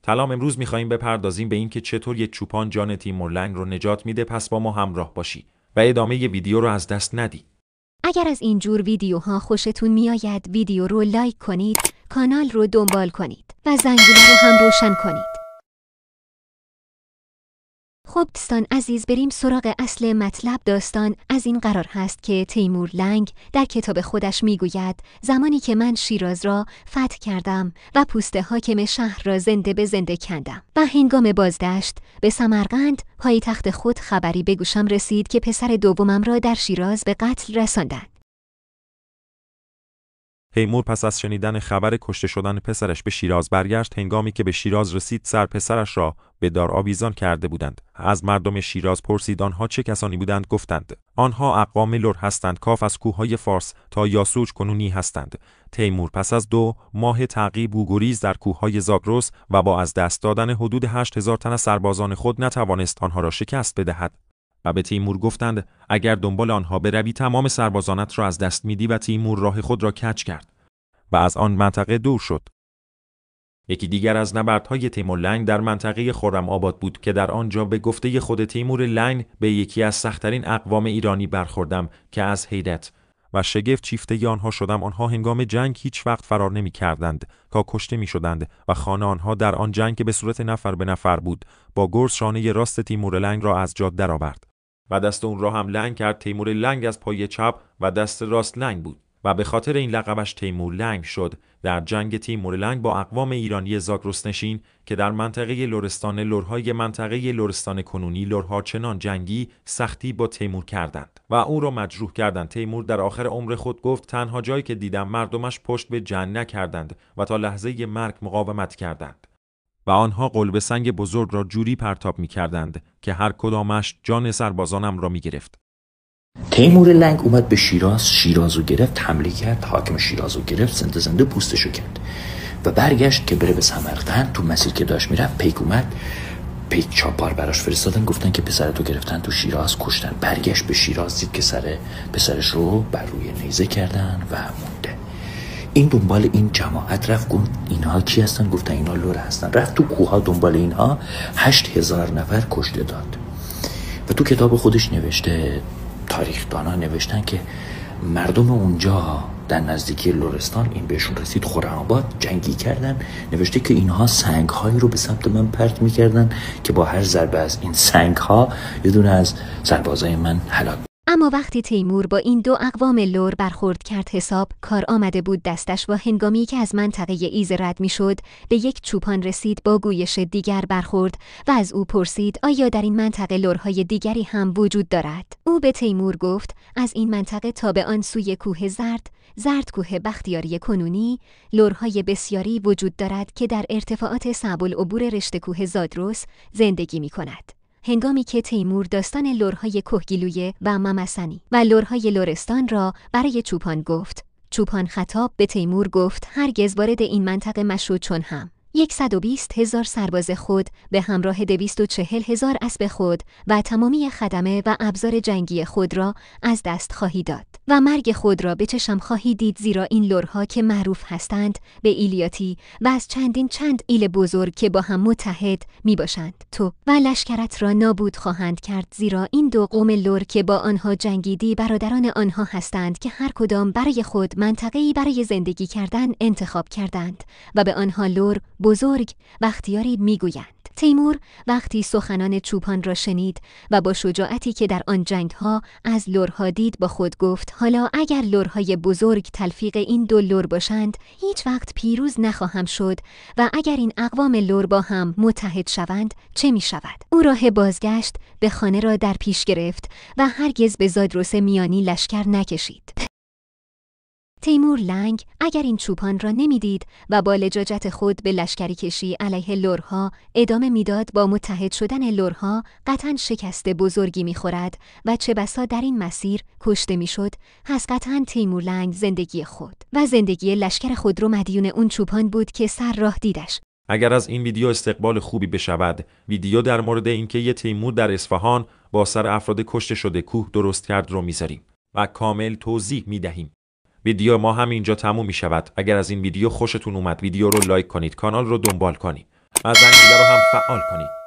سلام، امروز می‌خوایم بپردازیم به اینکه چطور یک چوپان جان تیمور لنگ رو نجات میده. پس با ما همراه باشی و ادامه ویدیو رو از دست ندی. اگر از این جور ویدیوها خوشتون میآید ویدیو رو لایک کنید، کانال رو دنبال کنید و زنگوله رو هم روشن کنید. خب دوستان عزیز، بریم سراغ اصل مطلب. داستان از این قرار هست که تیمور لنگ در کتاب خودش میگوید زمانی که من شیراز را فتح کردم و پوست حاکم شهر را زنده به زنده کندم و هنگام بازگشت به سمرقند پایتخت خود خبری به گوشم رسید که پسر دومم را در شیراز به قتل رساندند. تیمور پس از شنیدن خبر کشته شدن پسرش به شیراز برگشت. هنگامی که به شیراز رسید سر پسرش را به دار آویزان کرده بودند. از مردم شیراز پرسید آنها چه کسانی بودند؟ گفتند آنها اقوام لر هستند، کاف از کوههای فارس تا یاسوج کنونی هستند. تیمور پس از 2 ماه تعقیب و گریز در کوههای زاگرس و با از دست دادن حدود 8000 تن از سربازان خود نتوانست آنها را شکست بدهد. و به تیمور گفتند اگر دنبال آنها بروی تمام سربازانت را از دست میدی و تیمور راه خود را کج کرد و از آن منطقه دور شد. یکی دیگر از نبردهای تیمور لنگ در منطقه خرم آباد بود که در آنجا به گفته خود تیمور لنگ به یکی از سخت‌ترین اقوام ایرانی برخوردم که از حیرت و شگفت شیفته آنها شدم. آنها هنگام جنگ هیچ وقت فرار نمی کردند تا کشته می شدند و خانه آنها در آن جنگ که به صورت نفر به نفر بود با گرز شانه راست تیمور لنگ را از جا درآورد و دست اون را هم لنگ کرد. تیمور لنگ از پای چپ و دست راست لنگ بود و به خاطر این لقبش تیمور لنگ شد. در جنگ تیمور لنگ با اقوام ایرانی زاگرس نشین که در منطقه لرستان، لرهای منطقه لرستان کنونی لرها چنان جنگی سختی با تیمور کردند و او را مجروح کردند. تیمور در آخر عمر خود گفت تنها جایی که دیدم مردمش پشت به جنگ نکردند و تا لحظه مرگ مقاومت کردند و آنها قلب سنگ بزرگ را جوری پرتاب می کردند که هر کدامش جان سربازانم را می گرفت. تیمور لنگ اومد به شیراز رو گرفت، حمله کرد، حاکم شیراز رو گرفت، زنده زنده پوستشو کرد و برگشت که بره به سمرقند. تو مسیر که داشت میرفت پیک اومد، پیک چاپار براش فرستادن، گفتن که پسرتو گرفتن تو شیراز کشتن. برگشت به شیراز، دید که سر پسرش رو بر روی نیزه کردن و مونده. این دنبال این جماعت رفت، گفت اینها کی هستن؟ گفتن اینا لر هستن. رفت تو کوها دنبال اینها، 8000 نفر کشته داد و تو کتاب خودش نوشته، تاریخ‌دانا نوشتن که مردم اونجا در نزدیکی لرستان، این بهشون رسید، خرم آباد، جنگی کردن. نوشته که اینها سنگ‌هایی رو به سمت من پرت می‌کردن که با هر ضربه از این سنگ‌ها یه دونه از سربازای من هلاک. اما وقتی تیمور با این 2 اقوام لر برخورد کرد حساب کار آمده بود دستش و هنگامی که از منطقه ایزه رد می شد به یک چوپان رسید با گویش دیگر برخورد و از او پرسید آیا در این منطقه لرهای دیگری هم وجود دارد؟ او به تیمور گفت از این منطقه تا به آن سوی کوه زرد کوه بختیاری کنونی لرهای بسیاری وجود دارد که در ارتفاعات صعب العبور رشته کوه زاگرس زندگی می کند. هنگامی که تیمور داستان لرهای کهگیلویه و ممسنی و لرهای لرستان را برای چوپان گفت، چوپان خطاب به تیمور گفت هرگز وارد این منطقه مشو، چون هم 120,000 سرباز خود به همراه 240,000 اسب خود و تمامی خدمه و ابزار جنگی خود را از دست خواهی داد و مرگ خود را به چشم خواهی دید، زیرا این لرها که معروف هستند به ایلیاتی و از چند ایل بزرگ که با هم متحد می باشند، تو و لشکرت را نابود خواهند کرد، زیرا این 2 قوم لر که با آنها جنگیدی برادران آنها هستند که هر کدام برای خود منطقه‌ای برای زندگی کردن انتخاب کردند و به آنها لر بزرگ بختیاری میگویند. تیمور وقتی سخنان چوپان را شنید و با شجاعتی که در آن جنگ‌ها از لرها دید با خود گفت حالا اگر لرهای بزرگ تلفیق این 2 لر باشند هیچ وقت پیروز نخواهم شد و اگر این اقوام لر با هم متحد شوند چه می شود؟ او راه بازگشت به خانه را در پیش گرفت و هرگز به زاگرس میانی لشکر نکشید. تیمور لنگ اگر این چوپان را نمیدید و با لجاجت خود به لشکری کشی علیه لرها ادامه میداد، با متحد شدن لرها قطعاً شکست بزرگی میخورد و چه بسا در این مسیر کشته میشد. پس قطعاً تیمور لنگ زندگی خود و زندگی لشکر خود رو مدیون اون چوپان بود که سر راه دیدش. اگر از این ویدیو استقبال خوبی بشود، ویدیو در مورد اینکه یه تیمور در اصفهان با سر افراد کشته شده کوه درست کرد رو میذاریم و کامل توضیح میدهیم. ویدیو ما هم اینجا تموم می شود. اگر از این ویدیو خوشتون اومد ویدیو رو لایک کنید، کانال رو دنبال کنید و زنگوله رو هم فعال کنید.